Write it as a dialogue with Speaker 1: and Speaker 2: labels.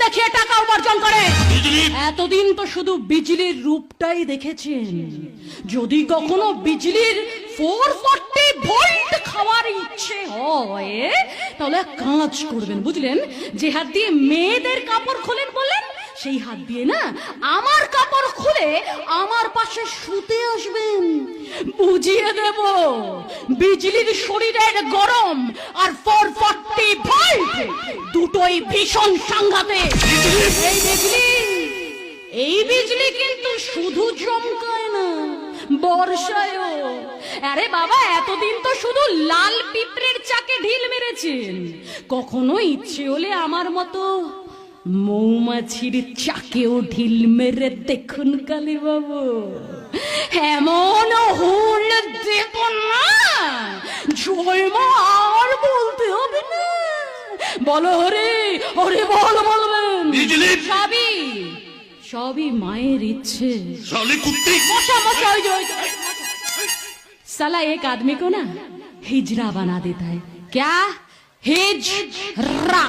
Speaker 1: দেখিয়ে টাকা উপার্জন করে। এতদিন তো শুধু বিজলির রূপটাই দেখেছেন, যদি কখনো বিজলির 440 ভোল্ট খাওয়ার ইচ্ছে হয় তাহলে কাজ করবেন, বুঝলেন? যে হাত দিয়ে মেয়েদের কাপড় খোলেন বললেন, সেই হাত দিয়ে না আমার কাপড় খুলে আমার পাশে শুতে আসবেন। বুঝিয়ে দেব বিজলির শরীরের গরম আর 440 ভোল্ট দুটোই ভীষণ সাংঘাতিক। এই বিজলি কিন্তু শুধু চমকায় না, বর্ষায়ও। আরে বাবা, এতদিন তো শুধু লাল পিঁপড়ের চাকে ঢিল মেরেছেন, কখনো ইচ্ছে হলে আমার মতো মৌমাছির চাকেও ঢিল মেরে দেখুন কালী বাবু। এমন হুল দেব না, জয় মা আর বলতে হবে না। বলো হরে হরে, বল বলবেন। সবই মায়ের इच्छे। साला एक आदमी को ना हिजड़ा बना देता है। क्या हिजरा।